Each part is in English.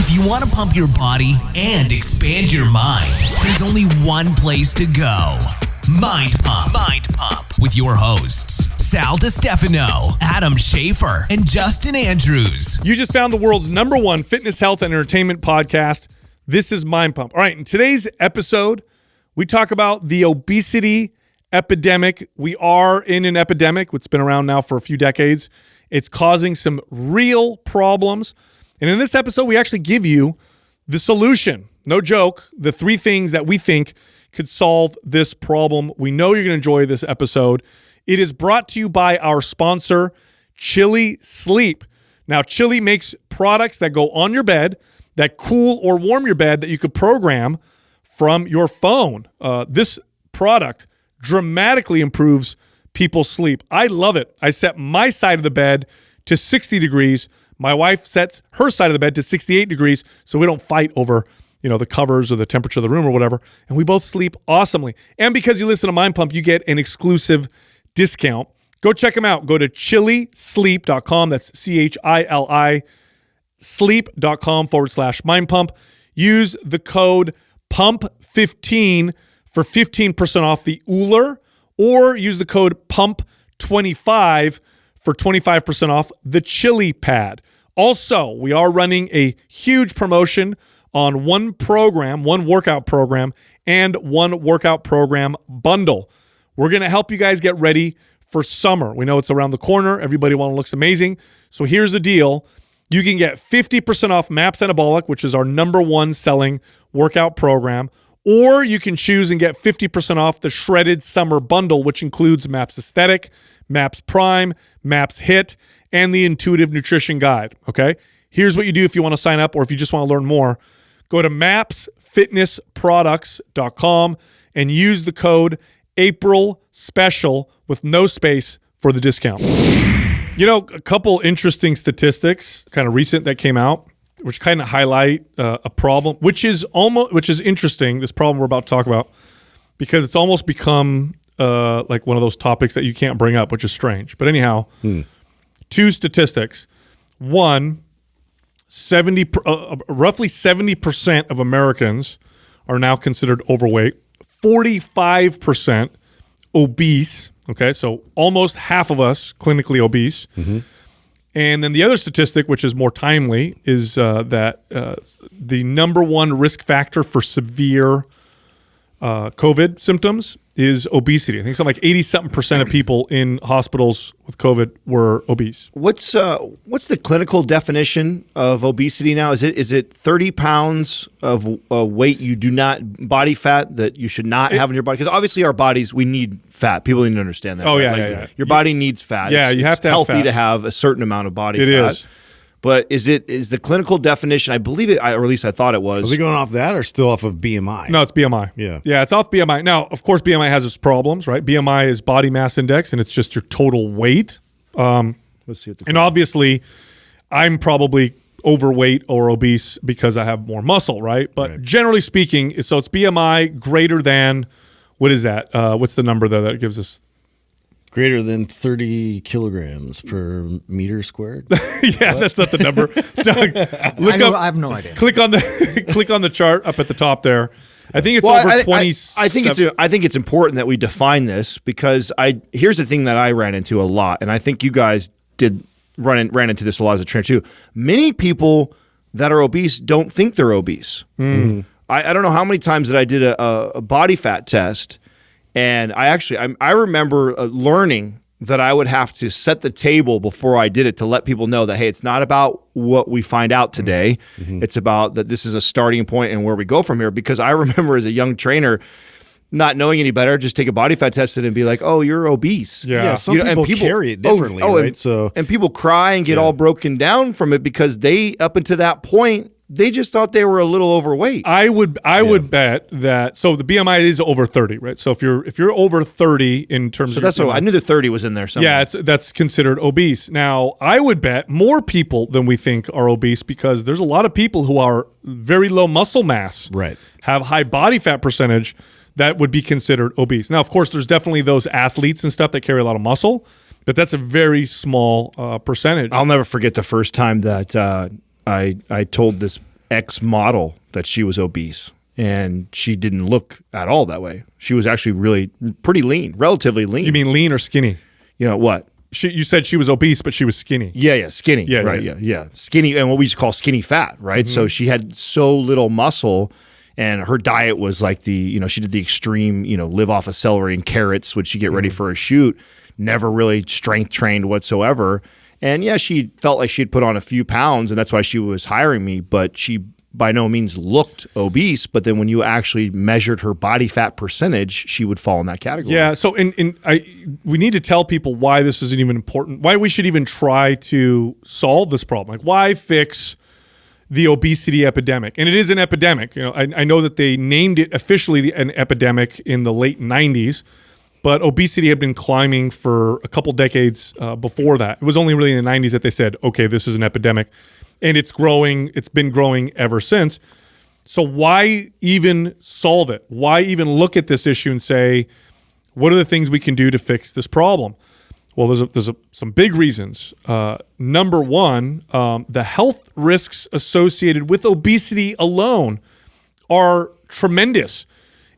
If you want to pump your body and expand your mind, there's only one place to go. Mind Pump. Mind Pump with your hosts, Sal da2fa283, Adam Schaefer, and Justin Andrews. You just found the world's #1 fitness, health, and entertainment podcast. This is Mind Pump. All right, in today's episode, we talk about the obesity epidemic. We are in an epidemic. It's been around now for a few decades. It's causing some real problems. And in this episode, we actually give you the solution. No joke. The 3 things that we think could solve this problem. We know you're going to enjoy this episode. It is brought to you by our sponsor, Chili Sleep. Now, Chili makes products that go on your bed, that cool or warm your bed, that you could program from your phone. This product dramatically improves people's sleep. I love it. I set my side of the bed to 60 degrees. My wife sets her side of the bed to 68 degrees, so we don't fight over, the covers or the temperature of the room or whatever, and we both sleep awesomely. And because you listen to Mind Pump, you get an exclusive discount. Go check them out. Go to chilisleep.com. That's CHILI sleep.com/Mind Pump. Use the code PUMP15 for 15% off the Ooler, or use the code PUMP25 for 25% off the Chili Pad. Also, we are running a huge promotion on one workout program, and one workout program bundle. We're going to help you guys get ready for summer. We know it's around the corner. Everybody looks amazing. So here's the deal. You can get 50% off MAPS Anabolic, which is our #1 selling workout program, or you can choose and get 50% off the Shredded Summer Bundle, which includes MAPS Aesthetic, MAPS Prime, MAPS HIT, and the Intuitive Nutrition Guide, okay? Here's what you do if you want to sign up, or if you just want to learn more. Go to mapsfitnessproducts.com and use the code April Special with no space for the discount. A couple interesting statistics, kind of recent, that came out, which kind of highlight a problem, which is interesting, this problem we're about to talk about, because it's almost become like one of those topics that you can't bring up, which is strange. But anyhow, 2 statistics. One, roughly 70% of Americans are now considered overweight, 45% obese, okay, so almost half of us clinically obese. Mm-hmm. And then the other statistic, which is more timely, is that the #1 risk factor for severe COVID symptoms is obesity. I think something like 80-something% of people in hospitals with COVID were obese. What's the clinical definition of obesity now? Is it 30 pounds of weight body fat that you should not have in your body? Because obviously our bodies, we need fat. People need to understand that. Oh, right? yeah. Your body needs fat. Yeah, you have to have healthy fat. to have a certain amount of body fat. It is. But is the clinical definition, I believe it, or at least I thought it was. Are we going off that or still off of BMI? No, it's BMI. Yeah, it's off BMI. Now, of course, BMI has its problems, right? BMI is body mass index, and it's just your total weight. Let's see. And obviously, I'm probably overweight or obese because I have more muscle, right? But generally speaking, so it's BMI greater than, what is that? What's the number there that gives us? Greater than 30 kilograms per meter squared. Yeah, that's not the number. Doug, I have no idea. Click on the chart up at the top there. I think it's over 20. I think it's important that we define this, because here's the thing that I ran into a lot, and I think you guys ran into this a lot as a trainer too. Many people that are obese don't think they're obese. Mm. I don't know how many times that I did a body fat test. And I remember learning that I would have to set the table before I did it to let people know that, hey, it's not about what we find out today. Mm-hmm. It's about that this is a starting point and where we go from here. Because I remember as a young trainer, not knowing any better, just take a body fat test and be like, oh, you're obese. Yeah, some people carry it differently, right? And people cry and get all broken down from it because they, up until that point, they just thought they were a little overweight. I would bet that, so the BMI is over 30, right? So if you're over 30 in terms of, that's what I knew the 30 was in there somewhere. Yeah, that's considered obese. Now, I would bet more people than we think are obese, because there's a lot of people who are very low muscle mass, right, have high body fat percentage, that would be considered obese. Now, of course, there's definitely those athletes and stuff that carry a lot of muscle, but that's a very small percentage. I'll never forget the first time that I told this ex model that she was obese, and she didn't look at all that way. She was actually really pretty lean, relatively lean. You mean lean or skinny? You know what? You said she was obese, but she was skinny. Yeah, skinny. Yeah, right. Yeah. Skinny, and what we used to call skinny fat, right? So she had so little muscle, and her diet was like she did the extreme, live off of celery and carrots, which she get ready for a shoot. Never really strength trained whatsoever. And yeah, she felt like she'd put on a few pounds, and that's why she was hiring me, but she by no means looked obese, but then when you actually measured her body fat percentage, she would fall in that category. Yeah, so we need to tell people why this isn't even important, why we should even try to solve this problem. Like, why fix the obesity epidemic? And it is an epidemic. I know that they named it officially an epidemic in the late 90s, but obesity had been climbing for a couple decades before that. It was only really in the 90s that they said, okay, this is an epidemic. And it's growing. It's been growing ever since. So why even solve it? Why even look at this issue and say, what are the things we can do to fix this problem? Well, there's some big reasons. Number one, the health risks associated with obesity alone are tremendous.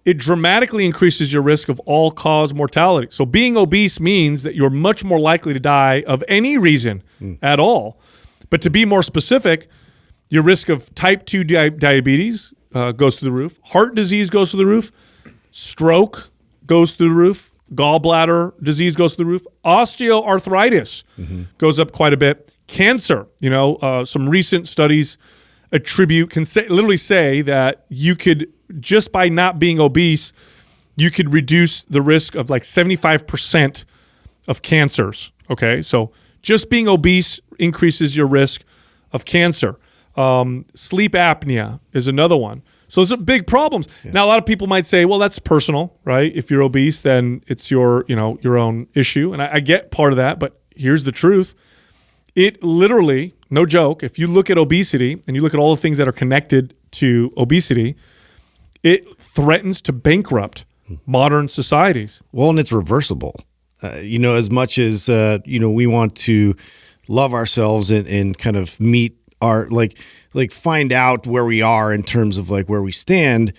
It dramatically increases your risk of all-cause mortality. So being obese means that you're much more likely to die of any reason at all. But to be more specific, your risk of type 2 diabetes goes through the roof. Heart disease goes through the roof. Stroke goes through the roof. Gallbladder disease goes through the roof. Osteoarthritis goes up quite a bit. Cancer, some recent studies literally say that you could, just by not being obese, you could reduce the risk of like 75% of cancers. Okay, so just being obese increases your risk of cancer. Sleep apnea is another one. So those are big problems. Yeah. Now, a lot of people might say, well, that's personal, right? If you're obese, then it's your own issue. And I get part of that, but here's the truth. It literally, no joke, if you look at obesity and you look at all the things that are connected to obesity, it threatens to bankrupt modern societies. Well, and it's reversible. As much as, we want to love ourselves and kind of meet our, find out where we are in terms of where we stand,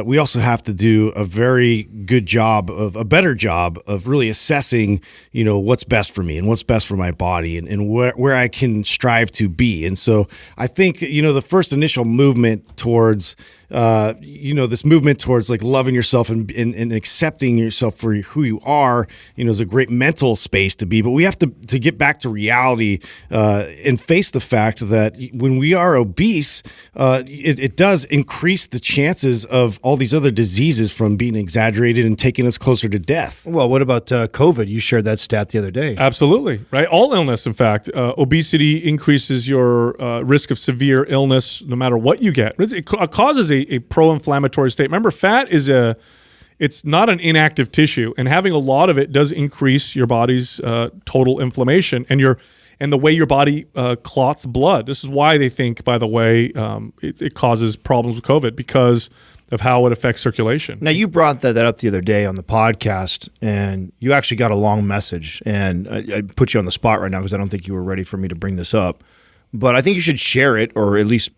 we also have to do a very good job a better job of really assessing, what's best for me and what's best for my body and where I can strive to be. And so I think, the first initial movement towards, this movement towards loving yourself and accepting yourself for who you are, is a great mental space to be. But we have to get back to reality and face the fact that when we are obese, it does increase the chances of all these other diseases from being exaggerated and taking us closer to death. Well, what about COVID? You shared that stat the other day. Absolutely, right? All illness, in fact. Obesity increases your risk of severe illness no matter what you get. It causes a pro-inflammatory state. Remember, fat it's not an inactive tissue, and having a lot of it does increase your body's total inflammation and the way your body clots blood. This is why they think, by the way, it causes problems with COVID, because of how it affects circulation. Now, you brought that up the other day on the podcast, and you actually got a long message, and I put you on the spot right now because I don't think you were ready for me to bring this up. But I think you should share it, or at least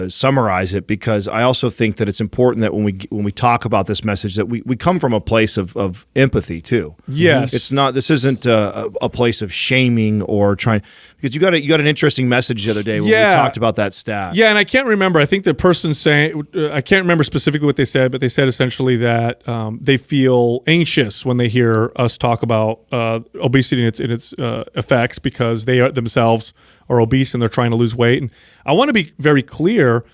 summarize it, because I also think that it's important that when we talk about this message, that we come from a place of empathy too. Yes, it's not. This isn't a place of shaming or trying. Because you got an interesting message the other day when we talked about that stat. Yeah, and I can't remember. I think the person saying, I can't remember specifically what they said, but they said essentially that they feel anxious when they hear us talk about obesity and its effects, because they themselves are obese and they're trying to lose weight. And I want to be very clear.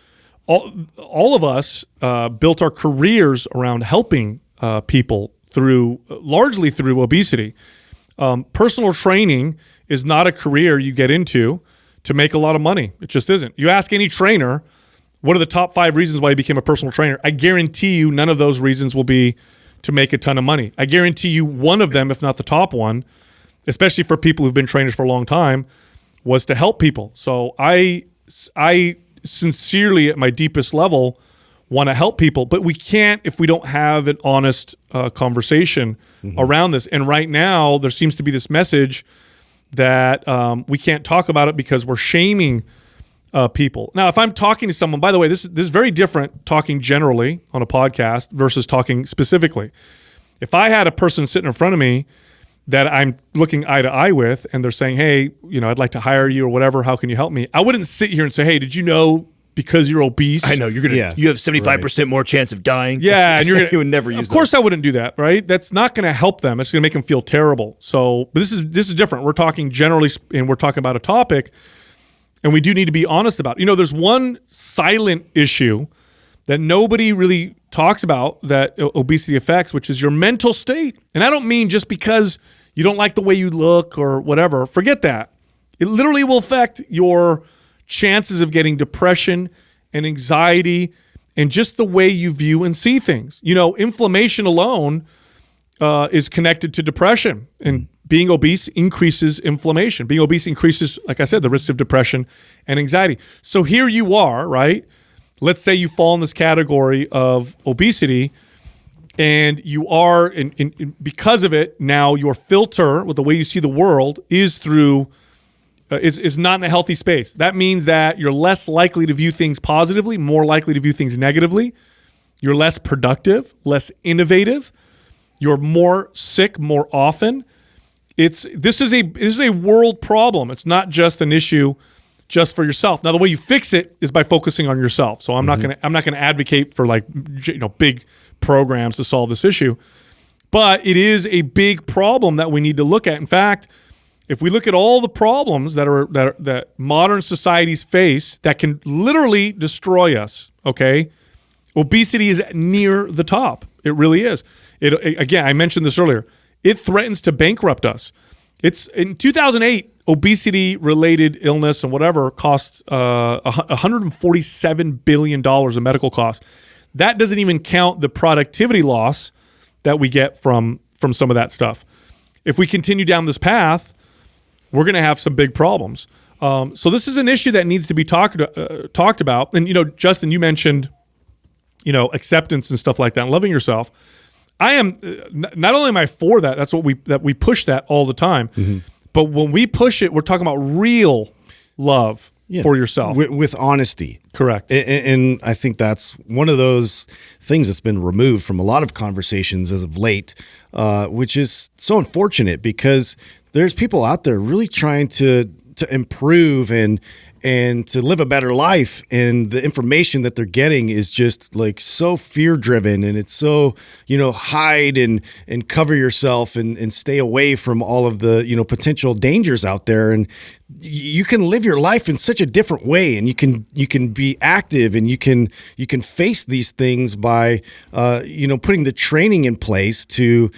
All of us built our careers around helping people largely through obesity. Personal training is not a career you get into to make a lot of money. It just isn't. You ask any trainer, what are the top 5 reasons why you became a personal trainer? I guarantee you none of those reasons will be to make a ton of money. I guarantee you one of them, if not the top one, especially for people who've been trainers for a long time, was to help people. So I sincerely, at my deepest level, want to help people, but we can't if we don't have an honest conversation around this. And right now, there seems to be this message that we can't talk about it because we're shaming people. Now, if I'm talking to someone, by the way, this is very different talking generally on a podcast versus talking specifically. If I had a person sitting in front of me that I'm looking eye to eye with, and they're saying, hey, I'd like to hire you or whatever, how can you help me? I wouldn't sit here and say, hey, did you know because you're obese? I know you have 75% more chance of dying. Yeah, and you would never use. Of course, I wouldn't do that, right? That's not going to help them. It's going to make them feel terrible. So, but this is different. We're talking generally, and we're talking about a topic, and we do need to be honest about. There's one silent issue that nobody really talks about that obesity affects, which is your mental state. And I don't mean just because you don't like the way you look or whatever. Forget that. It literally will affect your chances of getting depression and anxiety and just the way you view and see things. Inflammation alone is connected to depression, and being obese increases inflammation. Being obese increases, like I said, the risk of depression and anxiety. So here you are, right? Let's say you fall in this category of obesity, and you are, because of it, now your filter with the way you see the world is through, is not in a healthy space. That means that you're less likely to view things positively, more likely to view things negatively. You're less productive, less innovative. You're more sick more often. This is a world problem. It's not just an issue just for yourself. Now, the way you fix it is by focusing on yourself. So I'm not going to advocate for big programs to solve this issue, but it is a big problem that we need to look at. In fact, if we look at all the problems that modern societies face that can literally destroy us, okay, obesity is near the top. It really is. Again, I mentioned this earlier. It threatens to bankrupt us. It's in 2008. Obesity-related illness and whatever cost $147 billion in medical costs. That doesn't even count the productivity loss that we get from some of that stuff. If we continue down this path, we're going to have some big problems. So this is an issue that needs to be talked about. And Justin, you mentioned acceptance and stuff like that, and loving yourself. I am not only am I for that. That's what we push that all the time. Mm-hmm. But when we push it, we're talking about real love for yourself. With honesty. Correct. And I think that's one of those things that's been removed from a lot of conversations as of late, which is so unfortunate because there's people out there really trying to improve and to live a better life, and the information that they're getting is just like so fear driven, and it's so hide and cover yourself and stay away from all of the potential dangers out there. And you can live your life in such a different way, and you can be active, and you can face these things by putting the training in place to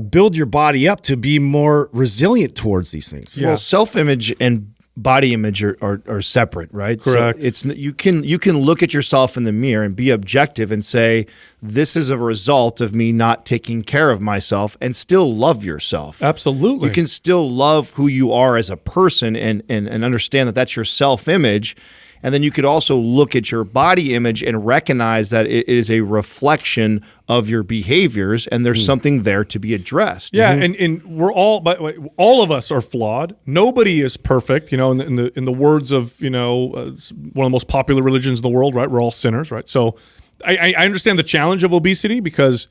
build your body up to be more resilient towards these things. Yeah. Well, self-image and body image are separate, right? Correct. So it's you can look at yourself in the mirror and be objective and say, this is a result of me not taking care of myself, and still love yourself. Absolutely. You can still love who you are as a person and understand that that's your self-image. And then you could also look at your body image and recognize that it is a reflection of your behaviors, and there's something there to be addressed. Yeah, and we're all of us are flawed. Nobody is perfect. In the words of one of the most popular religions in the world, right? We're all sinners, right? So I understand the challenge of obesity because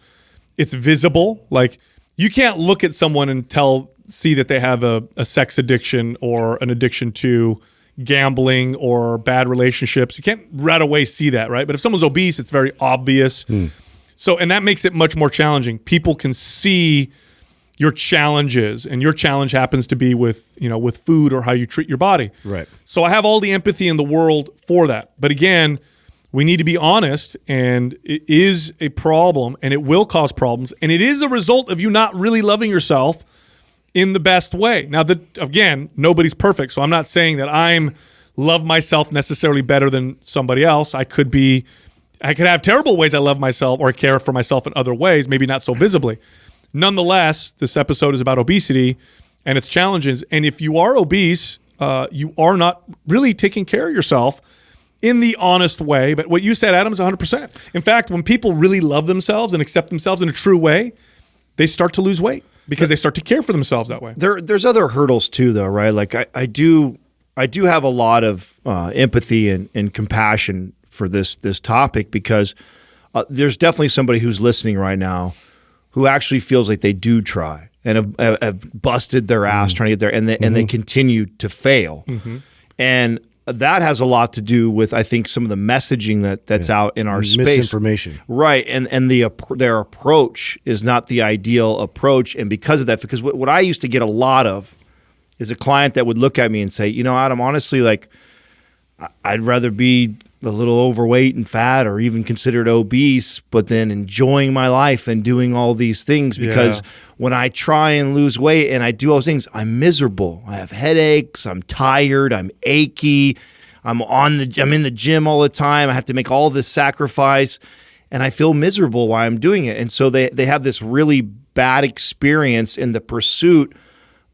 it's visible. Like, you can't look at someone and see that they have a sex addiction or an addiction to gambling or bad relationships. You can't right away see that, right? But if someone's obese, it's very obvious. So, and that makes it much more challenging. People can see your challenges, and your challenge happens to be with food or how you treat your body. Right. So I have all the empathy in the world for that. But again, we need to be honest, and it is a problem, and it will cause problems, and it is a result of you not really loving yourself in the best way. Now, again, nobody's perfect, so I'm not saying that I'm love myself necessarily better than somebody else. I could have terrible ways I love myself or care for myself in other ways, maybe not so visibly. Nonetheless, this episode is about obesity and its challenges. And if you are obese, you are not really taking care of yourself in the honest way. But what you said, Adam, is 100%. In fact, when people really love themselves and accept themselves in a true way, they start to lose weight because they start to care for themselves that way. There's other hurdles too, though, right? Like I do I do have a lot of empathy and compassion for this topic, because there's definitely somebody who's listening right now who actually feels like they do try and have busted their ass trying to get there, and they continue to fail. And that has a lot to do with, I think, some of the messaging that's out in our space. Misinformation. Right, and their approach is not the ideal approach, and because of that, because what I used to get a lot of is a client that would look at me and say, Adam, honestly, like, I'd rather be a little overweight and fat or even considered obese, but then enjoying my life and doing all these things, because when I try and lose weight and I do all those things, I'm miserable. I have headaches, I'm tired, I'm achy, I'm in the gym all the time, I have to make all this sacrifice, and I feel miserable while I'm doing it. And so they have this really bad experience in the pursuit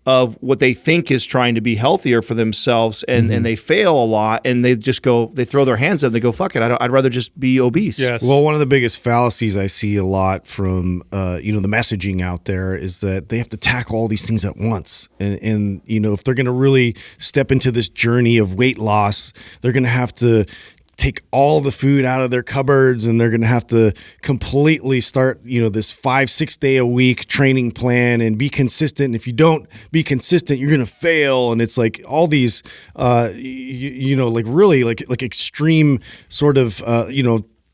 of what they think is trying to be healthier for themselves, and they fail a lot, and they throw their hands up, and they go, fuck it, I'd rather just be obese. Yes. Well, one of the biggest fallacies I see a lot from the messaging out there is that they have to tackle all these things at once, and if they're going to really step into this journey of weight loss, they're going to have to take all the food out of their cupboards, and they're going to have to completely start, this 5-6 day a week training plan and be consistent. And if you don't be consistent, you're going to fail. And it's like all these, really like extreme sort of,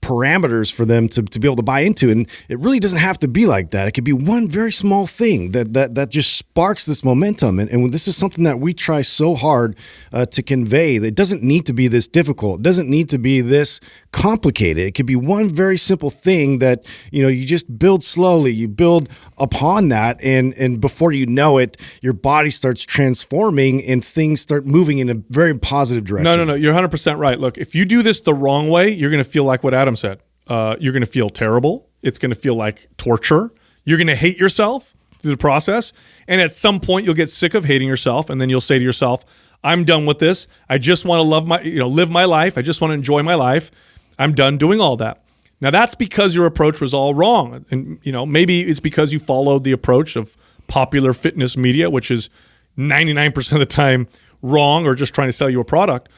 parameters for them to be able to buy into. And it really doesn't have to be like that. It could be one very small thing that just sparks this momentum. And this is something that we try so hard to convey. It doesn't need to be this difficult. It doesn't need to be this complicated. It could be one very simple thing that, you just build slowly. You build upon that. And before you know it, your body starts transforming and things start moving in a very positive direction. No. You're 100% right. Look, if you do this the wrong way, you're going to feel like what Adam said. You're going to feel terrible. It's going to feel like torture. You're going to hate yourself through the process. And at some point, you'll get sick of hating yourself. And then you'll say to yourself, I'm done with this. I just want to live my life. I just want to enjoy my life. I'm done doing all that. Now, that's because your approach was all wrong. And, maybe it's because you followed the approach of popular fitness media, which is 99% of the time wrong or just trying to sell you a product.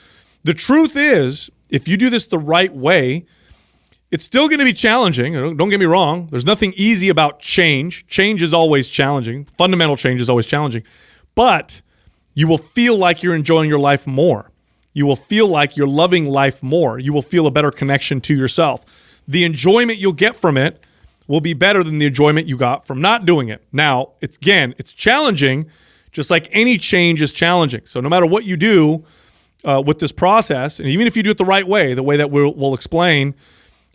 The truth is, if you do this the right way, it's still going to be challenging. Don't get me wrong. There's nothing easy about change. Change is always challenging. Fundamental change is always challenging. But you will feel like you're enjoying your life more. You will feel like you're loving life more. You will feel a better connection to yourself. The enjoyment you'll get from it will be better than the enjoyment you got from not doing it. Now, it's challenging, just like any change is challenging. So no matter what you do with this process, and even if you do it the right way, the way that we'll explain,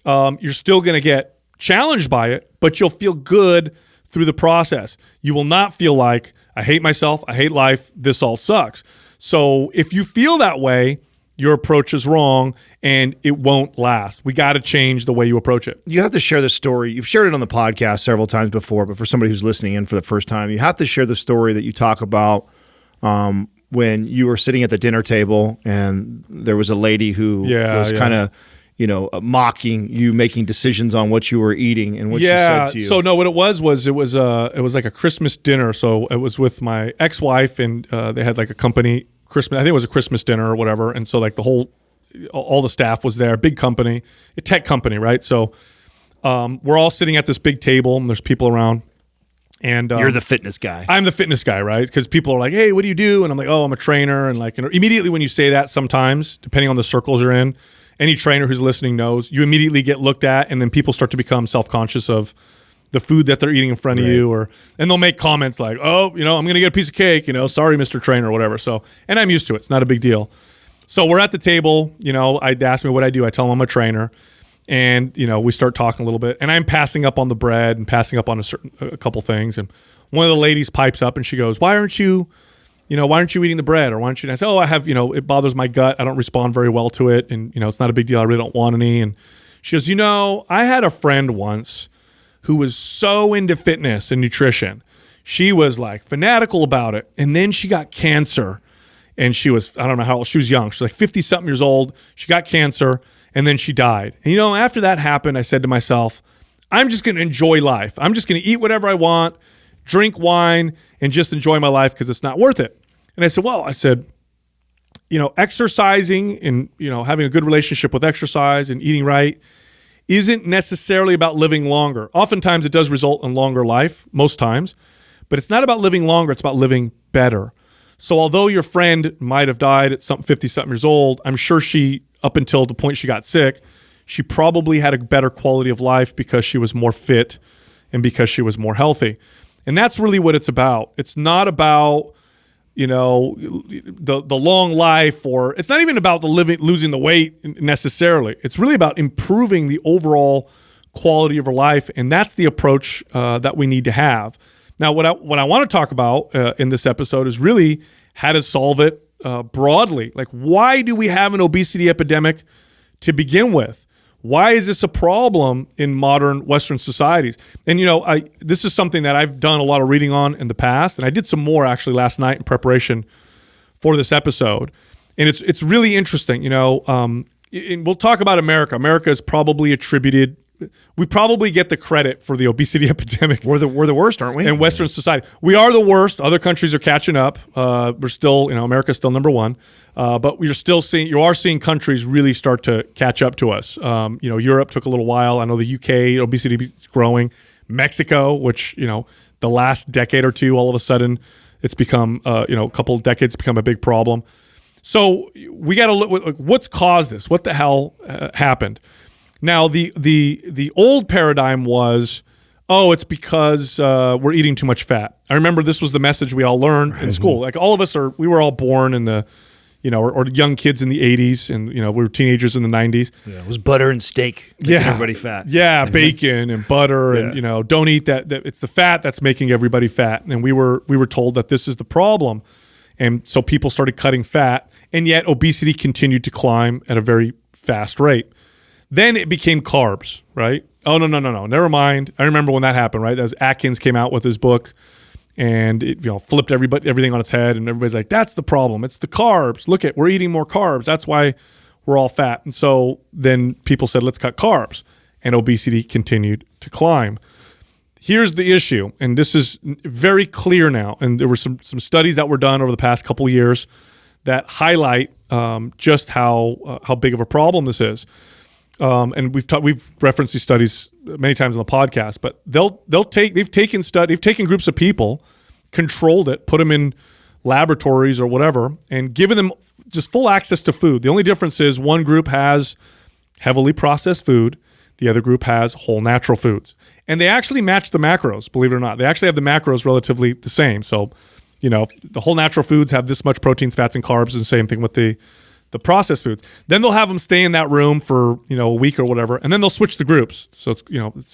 you're still going to get challenged by it, but you'll feel good through the process. You will not feel like, I hate myself, I hate life, this all sucks. So if you feel that way, your approach is wrong and it won't last. We got to change the way you approach it. You have to share the story. You've shared it on the podcast several times before, but for somebody who's listening in for the first time, you have to share the story that you talk about when you were sitting at the dinner table and there was a lady who was kind of, mocking you, making decisions on what you were eating and what she said to you. So no, what it was like a Christmas dinner. So it was with my ex-wife, and they had like a company Christmas. I think it was a Christmas dinner or whatever. And so like all the staff was there, big company, a tech company, right? So we're all sitting at this big table, and there's people around. And you're the fitness guy. I'm the fitness guy, right? Because people are like, "Hey, what do you do?" And I'm like, "Oh, I'm a trainer." And immediately when you say that, sometimes depending on the circles you're in, any trainer who's listening knows you immediately get looked at, and then people start to become self-conscious of the food that they're eating in front of you, and they'll make comments like, "Oh, I'm going to get a piece of cake, sorry, Mr. Trainer," or whatever. So, and I'm used to it. It's not a big deal. So we're at the table. I'd ask me what I do. I tell them I'm a trainer. And, we start talking a little bit, and I'm passing up on the bread and passing up on a couple things. And one of the ladies pipes up and she goes, why aren't you eating the bread? Or why aren't you? And I say, I have, it bothers my gut. I don't respond very well to it. And, it's not a big deal. I really don't want any. And she goes, I had a friend once who was so into fitness and nutrition. She was like fanatical about it. And then she got cancer. And she was, I don't know how old, she was young. She was like 50 something years old. She got cancer. And then she died. And, after that happened, I said to myself, I'm just going to enjoy life. I'm just going to eat whatever I want, drink wine, and just enjoy my life because it's not worth it. And I said, exercising and, having a good relationship with exercise and eating right isn't necessarily about living longer. Oftentimes it does result in longer life, most times, but it's not about living longer, it's about living better. So although your friend might have died at 50-something years old, I'm sure she, up until the point she got sick, she probably had a better quality of life because she was more fit and because she was more healthy. And that's really what it's about. It's not about, the long life, or it's not even about losing the weight necessarily. It's really about improving the overall quality of our life, and that's the approach that we need to have. Now, what I want to talk about in this episode is really how to solve it broadly. Like, why do we have an obesity epidemic to begin with? Why is this a problem in modern Western societies? And, this is something that I've done a lot of reading on in the past, and I did some more actually last night in preparation for this episode. And it's really interesting, and we'll talk about America. America is probably attributed, we probably get the credit for the obesity epidemic. We're the worst, aren't we? In Western society. We are the worst. Other countries are catching up. We're still, America's still number one. But you are seeing countries really start to catch up to us. Europe took a little while. I know the UK, obesity is growing. Mexico, which, the last decade or two, all of a sudden, it's become, a couple of decades, become a big problem. So we got to look, what's caused this? What the hell happened? Now, the old paradigm was, it's because we're eating too much fat. I remember this was the message we all learned in school. Like, all of us we were all born in the, or young kids in the 80s, and, we were teenagers in the 90s. Yeah, it was butter and steak making everybody fat. Yeah, bacon and butter, and, don't eat that. It's the fat that's making everybody fat. And we were told that this is the problem. And so people started cutting fat, and yet obesity continued to climb at a very fast rate. Then it became carbs, right? Oh, no. Never mind. I remember when that happened, right? That was Atkins came out with his book, and it flipped everything on its head, and everybody's like, that's the problem. It's the carbs. Look, we're eating more carbs. That's why we're all fat. And so then people said, let's cut carbs, and obesity continued to climb. Here's the issue, and this is very clear now, and there were some studies that were done over the past couple of years that highlight just how big of a problem this is. And we've referenced these studies many times on the podcast, but they've taken groups of people, controlled it, put them in laboratories or whatever, and given them just full access to food. The only difference is one group has heavily processed food, the other group has whole natural foods, and they actually match the macros. Believe it or not, they actually have the macros relatively the same. So, the whole natural foods have this much proteins, fats, and carbs, and the same thing with the processed foods. Then they'll have them stay in that room for, a week or whatever, and then they'll switch the groups. So it's,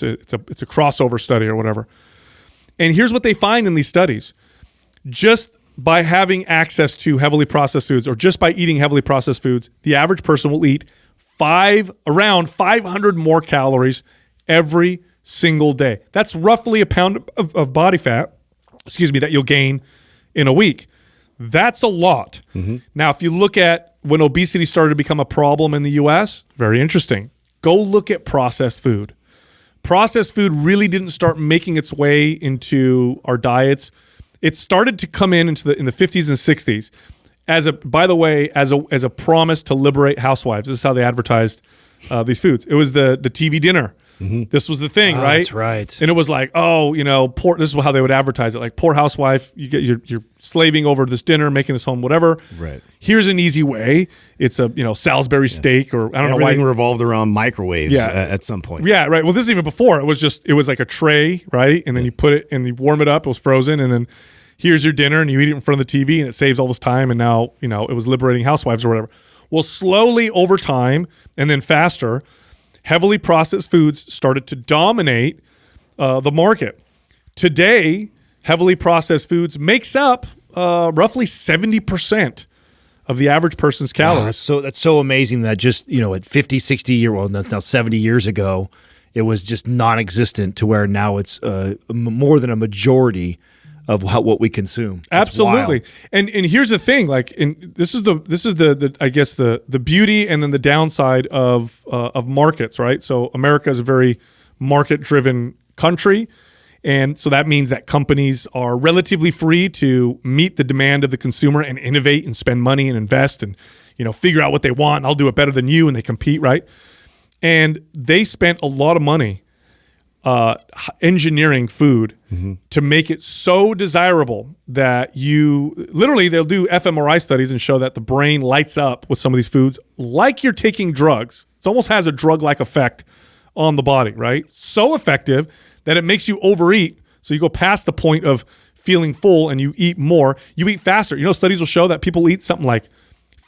it's a crossover study or whatever. And here's what they find in these studies. Just by having access to heavily processed foods, or just by eating heavily processed foods, the average person will eat around 500 more calories every single day. That's roughly a pound of body fat, that you'll gain in a week. That's a lot. Mm-hmm. Now, if you look at when obesity started to become a problem in the U.S., very interesting. Go look at processed food. Processed food really didn't start making its way into our diets. It started to come in the 50s and 60s as a promise to liberate housewives. This is how they advertised these foods. It was the TV dinner. Mm-hmm. This was the thing, right? That's right. And it was like, poor. This is how they would advertise it. Like, poor housewife, you're slaving over this dinner, making this home, whatever. Right. Here's an easy way. It's a Salisbury steak, or I don't know why. Everything revolved around microwaves at some point. Yeah, right. Well, this is even before. It was like a tray, right? And then you put it and you warm it up. It was frozen, and then here's your dinner, and you eat it in front of the TV, and it saves all this time. And now it was liberating housewives or whatever. Well, slowly over time, and then faster, heavily processed foods started to dominate the market. Today, heavily processed foods makes up roughly 70% of the average person's calories. That's so amazing that just, at 50, 60 that's now 70 years ago, it was just non-existent, to where now it's more than a majority of what we consume. That's absolutely. Wild. And here's the thing, this is the I guess the beauty and then the downside of markets, right? So America is a very market-driven country, And so that means that companies are relatively free to meet the demand of the consumer and innovate and spend money and invest and, figure out what they want. And I'll do it better than you. And they compete, right? And they spent a lot of money engineering food to make it so desirable that they'll do fMRI studies and show that the brain lights up with some of these foods like you're taking drugs. It almost has a drug-like effect on the body, right? So effective that it makes you overeat. So you go past the point of feeling full and you eat more. You eat faster. Studies will show that people eat something like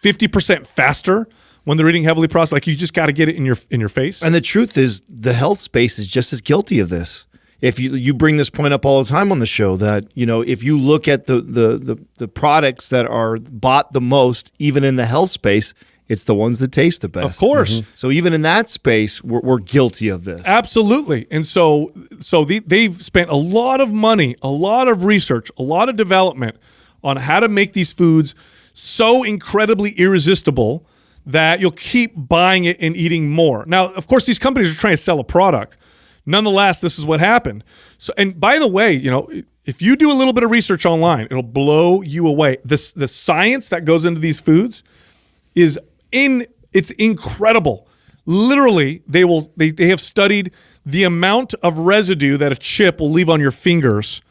50% faster when they're eating heavily processed. Like, you just got to get it in your face. And the truth is, the health space is just as guilty of this. If you bring this point up all the time on the show, that if you look at the products that are bought the most, even in the health space, it's the ones that taste the best. Of course. So even in that space, we're guilty of this. Absolutely. And so they've spent a lot of money, a lot of research, a lot of development on how to make these foods so incredibly irresistible that you'll keep buying it and eating more. Now, of course, these companies are trying to sell a product. Nonetheless, this is what happened. So, and by the way, if you do a little bit of research online, it'll blow you away. The science that goes into these foods it's incredible. Literally, they have studied the amount of residue that a chip will leave on your fingers.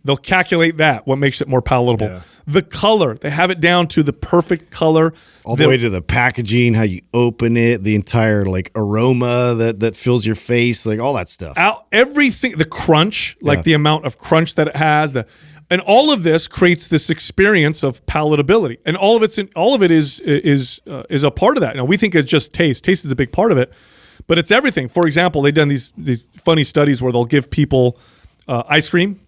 They'll calculate that, what makes it more palatable. Yeah. The color, they have it down to the perfect color. All the way to the packaging, how you open it, the entire aroma that fills your face, all that stuff. Everything, the crunch, the amount of crunch that it has, and all of this creates this experience of palatability, and all of it is a part of that. Now, we think it's just taste. Taste is a big part of it, but it's everything. For example, they've done these funny studies where they'll give people ice cream,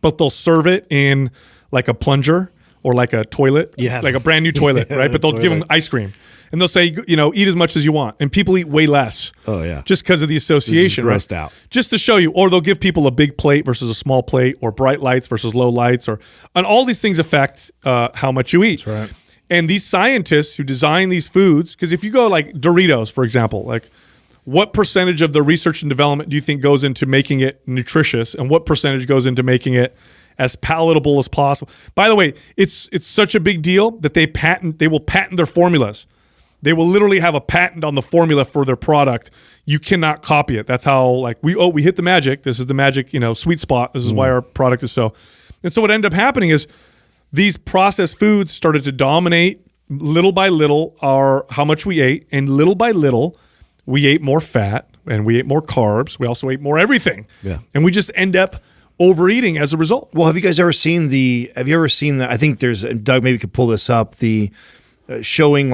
but they'll serve it in like a plunger or like a toilet, like a brand new toilet, right? But they'll give them ice cream. And they'll say, eat as much as you want. And people eat way less. Oh, yeah. Just because of the association. They're just grossed out. Just to show you. Or they'll give people a big plate versus a small plate, or bright lights versus low lights. And all these things affect how much you eat. That's right. And these scientists who design these foods, because if you go like Doritos, for example, what percentage of the research and development do you think goes into making it nutritious, and what percentage goes into making it as palatable as possible? By the way, it's such a big deal that they will patent their formulas. They will literally have a patent on the formula for their product. You cannot copy it. That's how we hit the magic. This is the magic, sweet spot. This is why our product is so. And so what ended up happening is these processed foods started to dominate little by little how much we ate, and little by little we ate more fat and we ate more carbs. We also ate more everything. Yeah. And we just end up overeating as a result. Well, have you ever seen the, I think there's, Doug maybe could pull this up, the showing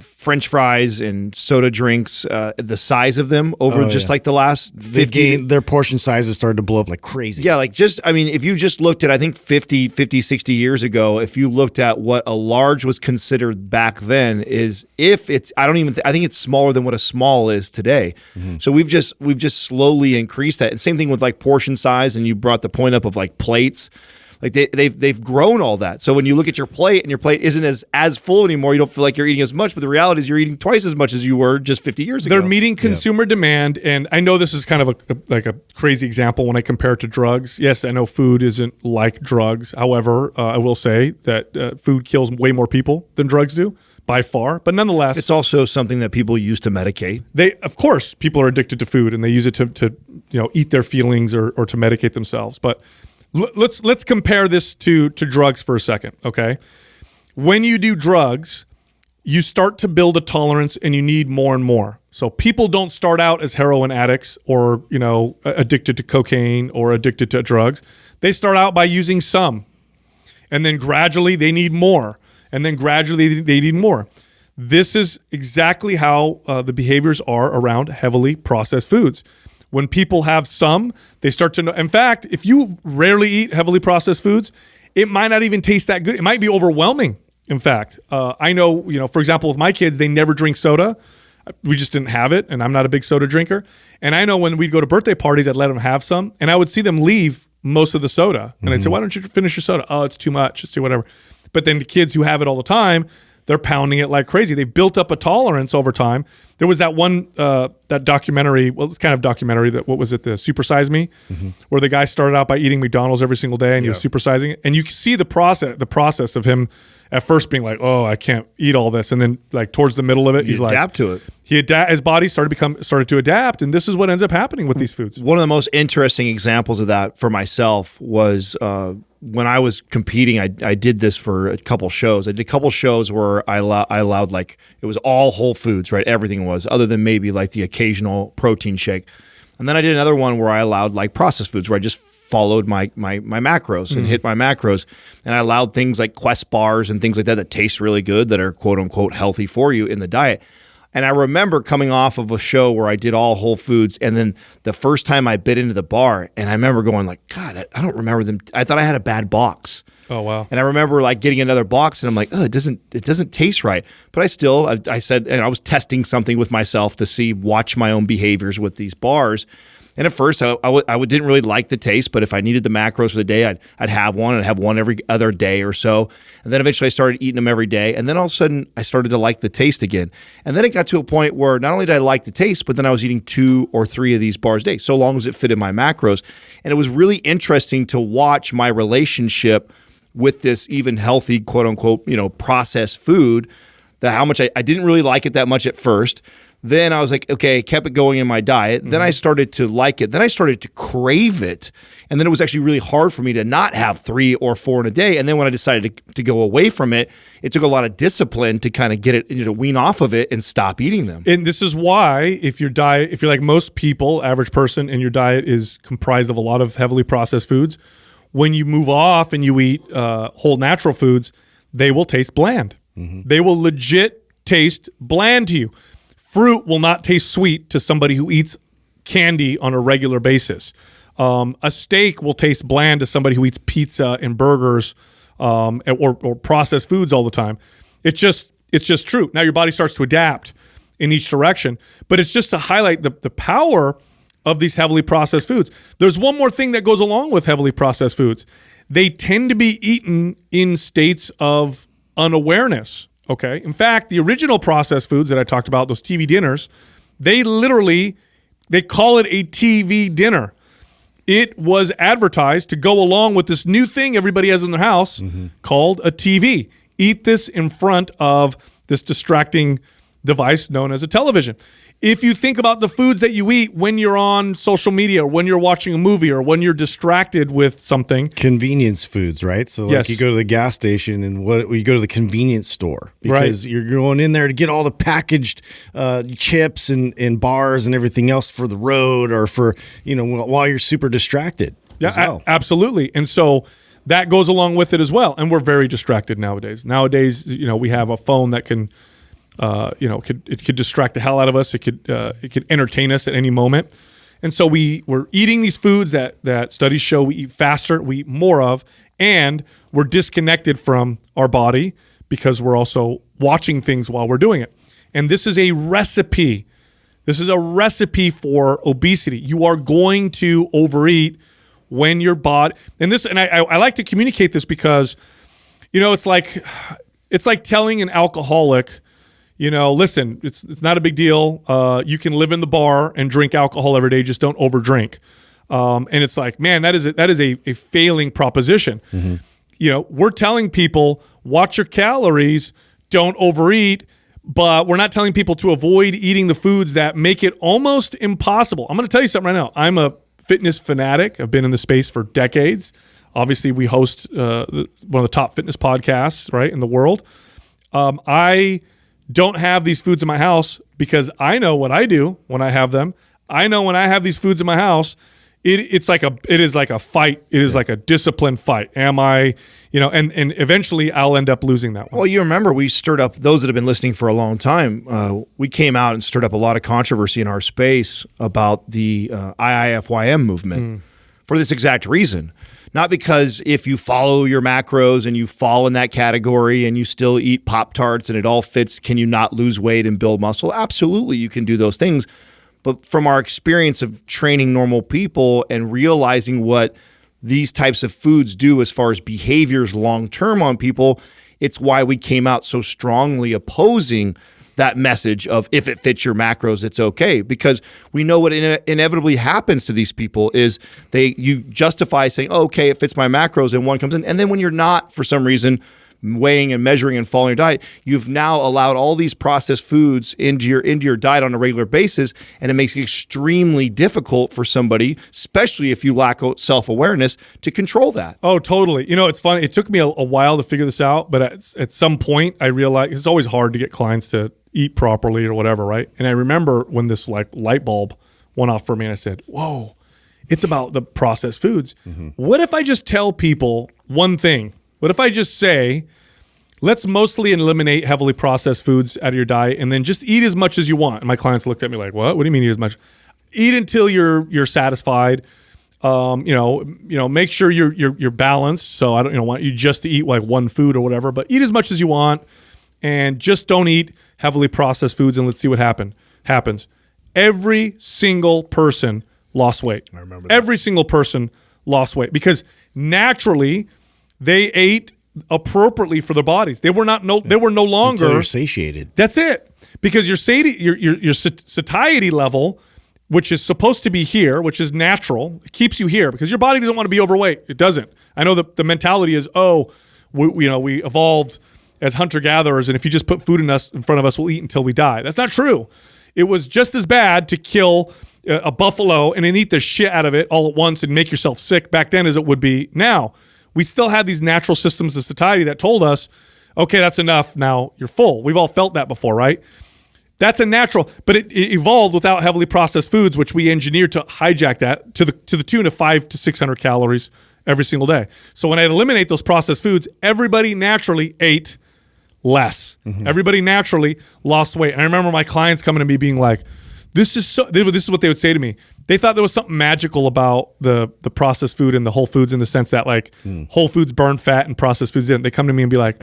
French fries and soda drinks, the size of them over the last 50. Their portion sizes started to blow up like crazy. Yeah, if you just looked at, I think 50, 60 years ago, if you looked at what a large was considered back then, I think it's smaller than what a small is today. Mm-hmm. So we've just slowly increased that. And same thing with portion size, and you brought the point up of plates. They've grown all that. So when you look at your plate and your plate isn't as full anymore, you don't feel like you're eating as much, but the reality is you're eating twice as much as you were just 50 years ago. They're meeting consumer demand, and I know this is kind of a crazy example when I compare it to drugs. Yes, I know food isn't like drugs. However, I will say that food kills way more people than drugs do, by far. But nonetheless, it's also something that people use to medicate. Of course, people are addicted to food, and they use it to eat their feelings or to medicate themselves. But let's compare this to drugs for a second, okay? When you do drugs, you start to build a tolerance and you need more and more. So people don't start out as heroin addicts or, addicted to cocaine or addicted to drugs. They start out by using some, and then gradually they need more, and then gradually they need more. This is exactly how the behaviors are around heavily processed foods. When people have some, they start to know. In fact, if you rarely eat heavily processed foods, it might not even taste that good. It might be overwhelming. In fact, I know, for example, with my kids, they never drink soda. We just didn't have it, and I'm not a big soda drinker. And I know when we'd go to birthday parties, I'd let them have some, and I would see them leave most of the soda. And I'd say, why don't you finish your soda? Oh, it's too much. It's too whatever. But then the kids who have it all the time, they're pounding it like crazy. They've built up a tolerance over time. There was that one that documentary. Well, it's kind of documentary. That what was it? The Super Size Me, where the guy started out by eating McDonald's every single day, and he was supersizing it. And you can see the process of him at first being like, "Oh, I can't eat all this," and then like towards the middle of it, he's like, adapt to it. His body started to adapt, and this is what ends up happening with these foods. One of the most interesting examples of that for myself was when I was competing. I did this for a couple shows. I did a couple shows where I allowed like it was all whole foods, right? Everything was, other than maybe like the occasional protein shake. And then I did another one where I allowed like processed foods, where I just followed my macros and hit my macros. And I allowed things like Quest bars and things like that taste really good, that are quote unquote healthy for you in the diet. And I remember coming off of a show where I did all whole foods, and then the first time I bit into the bar, and I remember going like, God, I don't remember them. I thought I had a bad box. Oh wow! And I remember like getting another box, and I'm like, oh, it doesn't taste right. But I said, and I was testing something with myself to watch my own behaviors with these bars. And at first, I didn't really like the taste, but if I needed the macros for the day, I'd have one. I'd have one every other day or so. And then eventually I started eating them every day. And then all of a sudden, I started to like the taste again. And then it got to a point where not only did I like the taste, but then I was eating 2 or 3 of these bars a day, so long as it fit in my macros. And it was really interesting to watch my relationship with this even healthy, quote unquote, processed food, that how much I didn't really like it that much at first. Then I was like, okay, kept it going in my diet. Then I started to like it. Then I started to crave it. And then it was actually really hard for me to not have 3 or 4 in a day. And then when I decided to go away from it, it took a lot of discipline to kind of get it, to wean off of it and stop eating them. And this is why if you're like most people, average person, and your diet is comprised of a lot of heavily processed foods, when you move off and you eat whole natural foods, they will taste bland. They will legit taste bland to you. Fruit will not taste sweet to somebody who eats candy on a regular basis. A steak will taste bland to somebody who eats pizza and burgers or processed foods all the time. It's just true. Now your body starts to adapt in each direction, but it's just to highlight the power of these heavily processed foods. There's one more thing that goes along with heavily processed foods. They tend to be eaten in states of unawareness. Okay. In fact, the original processed foods that I talked about, those TV dinners, they call it a TV dinner. It was advertised to go along with this new thing everybody has in their house called a TV. Eat this in front of this distracting device known as a television. If you think about the foods that you eat when you're on social media or when you're watching a movie or when you're distracted with something. Convenience foods, right? So like you go to the gas station and you go to the convenience store because you're going in there to get all the packaged chips and bars and everything else for the road or for, while you're super distracted. Yeah, absolutely. And so that goes along with it as well. And we're very distracted nowadays. Nowadays, we have a phone that can it could distract the hell out of us. It could entertain us at any moment. And so we're eating these foods that studies show we eat faster, we eat more of, and we're disconnected from our body because we're also watching things while we're doing it. And this is a recipe. This is a recipe for obesity. You are going to overeat when your body, and I like to communicate this because, it's like telling an alcoholic, listen, it's not a big deal. You can live in the bar and drink alcohol every day. Just don't overdrink. And it's like, man, that is a failing proposition. We're telling people, watch your calories, don't overeat, but we're not telling people to avoid eating the foods that make it almost impossible. I'm going to tell you something right now. I'm a fitness fanatic. I've been in the space for decades. Obviously, we host one of the top fitness podcasts, right, in the world. I don't have these foods in my house because I know what I do when I have them. I know when I have these foods in my house, it is like a fight. It is like a disciplined fight. Am I, and eventually I'll end up losing that one. Well, you remember we stirred up, those that have been listening for a long time, we came out and stirred up a lot of controversy in our space about the IIFYM movement for this exact reason. Not because if you follow your macros and you fall in that category and you still eat Pop-Tarts and it all fits, can you not lose weight and build muscle? Absolutely, you can do those things. But from our experience of training normal people and realizing what these types of foods do as far as behaviors long-term on people, it's why we came out so strongly opposing that message of if it fits your macros, it's okay, because we know what inevitably happens to these people is you justify saying, oh, okay, it fits my macros, and one comes in, and then when you're not, for some reason, weighing and measuring and following your diet, you've now allowed all these processed foods into your diet on a regular basis, and it makes it extremely difficult for somebody, especially if you lack self-awareness, to control that. Oh, totally. It's funny. It took me a while to figure this out, but at some point I realized it's always hard to get clients to eat properly or whatever, right? And I remember when this light bulb went off for me, and I said, whoa, it's about the processed foods. Mm-hmm. What if I just tell people one thing? What if I just say, let's mostly eliminate heavily processed foods out of your diet, and then just eat as much as you want? And my clients looked at me like, what? What do you mean eat as much? Eat until you're satisfied. Make sure you're balanced. So I don't want you just to eat like one food or whatever, but eat as much as you want, and just don't eat heavily processed foods, and let's see what happens. Every single person lost weight. I remember that. Every single person lost weight because naturally they ate appropriately for their bodies. They were no longer. Until you're satiated. That's it. Because your satiety level, which is supposed to be here, which is natural, it keeps you here because your body doesn't want to be overweight. It doesn't. I know the mentality is, we evolved as hunter-gatherers, and if you just put food in front of us, we'll eat until we die. That's not true. It was just as bad to kill a buffalo and then eat the shit out of it all at once and make yourself sick back then as it would be now. We still had these natural systems of satiety that told us, okay, that's enough, now you're full. We've all felt that before, right? That's a natural, but it evolved without heavily processed foods, which we engineered to hijack that to the tune of 500 to 600 calories every single day. So when I eliminate those processed foods, everybody naturally ate less. Mm-hmm. Everybody naturally lost weight. And I remember my clients coming to me being like, this is what they would say to me. They thought there was something magical about the processed food and the whole foods in the sense that whole foods burn fat and processed foods didn't. They come to me and be like,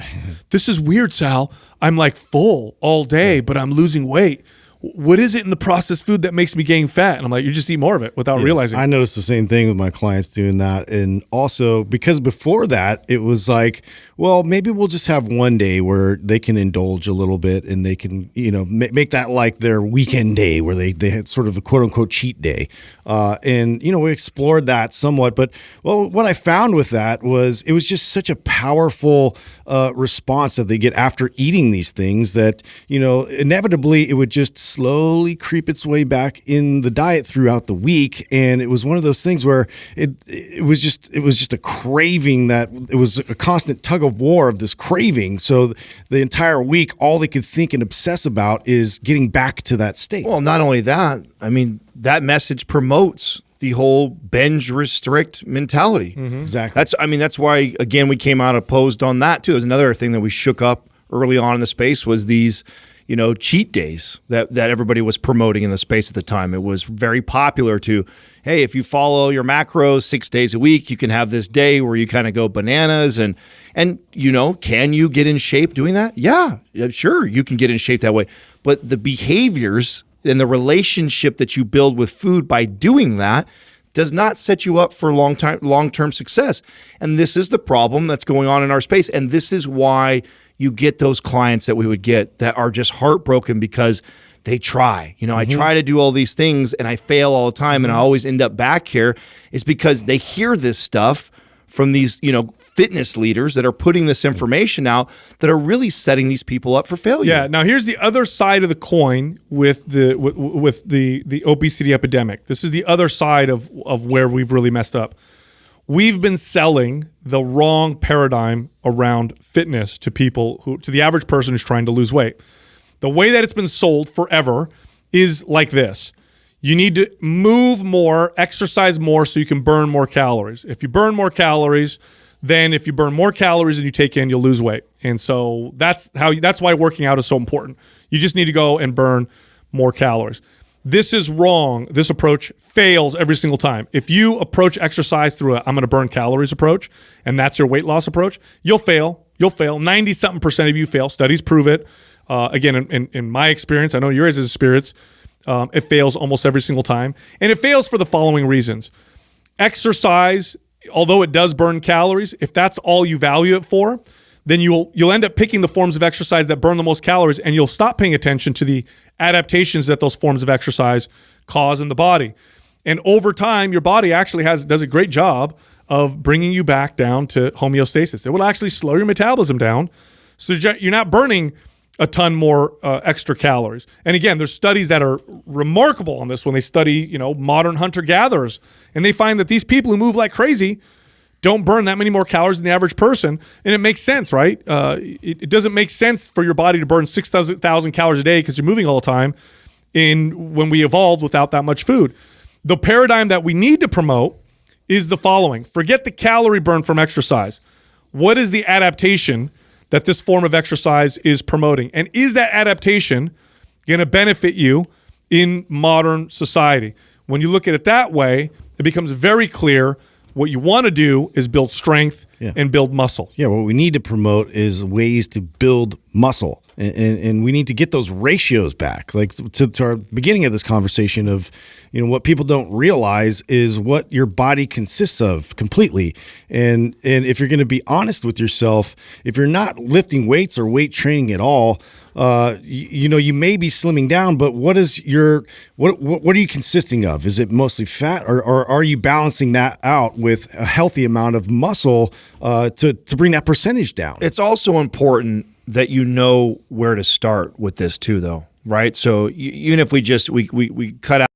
this is weird, Sal. I'm like full all day, but I'm losing weight. What is it in the processed food that makes me gain fat? And I'm like, you just eat more of it without realizing. I noticed the same thing with my clients doing that. And also because before that, it was like, well, maybe we'll just have one day where they can indulge a little bit and they can, make that like their weekend day where they had sort of a quote unquote cheat day. We explored that somewhat. But what I found with that was it was just such a powerful response that they get after eating these things that, inevitably it would just slowly creep its way back in the diet throughout the week. And it was one of those things where it was just a craving that it was a constant tug of war of this craving. So the entire week, all they could think and obsess about is getting back to that state. Well, not only that, that message promotes the whole binge restrict mentality. Mm-hmm. Exactly. That's why, again, we came out opposed on that too. It was another thing that we shook up early on in the space was these cheat days that everybody was promoting in the space at the time. It was very popular to, hey, if you follow your macros 6 days a week, you can have this day where you kind of go bananas and can you get in shape doing that? Yeah, sure, you can get in shape that way. But the behaviors and the relationship that you build with food by doing that does not set you up for long-term success. And this is the problem that's going on in our space. And this is why you get those clients that we would get that are just heartbroken because they try. I try to do all these things and I fail all the time and I always end up back here. It's because they hear this stuff from these, fitness leaders that are putting this information out that are really setting these people up for failure. Yeah. Now here's the other side of the coin with the obesity epidemic. This is the other side of where we've really messed up. We've been selling the wrong paradigm around fitness to to the average person who's trying to lose weight. The way that it's been sold forever is like this. You need to move more, exercise more so you can burn more calories. If you burn more calories, then if you burn more calories than you take in, you'll lose weight. And so that's why working out is so important. You just need to go and burn more calories. This is wrong. This approach fails every single time. If you approach exercise through I'm going to burn calories approach, and that's your weight loss approach, you'll fail. 90-something% of you fail. Studies prove it. Again, in my experience, I know yours is experience, it fails almost every single time. And it fails for the following reasons. Exercise, although it does burn calories, if that's all you value it for, then you'll end up picking the forms of exercise that burn the most calories, and you'll stop paying attention to the adaptations that those forms of exercise cause in the body. And over time, your body actually does a great job of bringing you back down to homeostasis. It will actually slow your metabolism down, so you're not burning a ton more extra calories. And again, there's studies that are remarkable on this when they study, modern hunter-gatherers, and they find that these people who move like crazy don't burn that many more calories than the average person. And it makes sense, right? It doesn't make sense for your body to burn 6,000 calories a day because you're moving all the time when we evolved without that much food. The paradigm that we need to promote is the following. Forget the calorie burn from exercise. What is the adaptation that this form of exercise is promoting? And is that adaptation going to benefit you in modern society? When you look at it that way, it becomes very clear what you want to do is build strength and build muscle. Yeah, what we need to promote is ways to build muscle. And we need to get those ratios back. Like to our beginning of this conversation of, what people don't realize is what your body consists of completely. And if you're going to be honest with yourself, if you're not lifting weights or weight training at all, you may be slimming down, but what are you consisting of? Is it mostly fat, or are you balancing that out with a healthy amount of muscle to bring that percentage down? It's also important that you know where to start with this too, though, right? So even if we cut out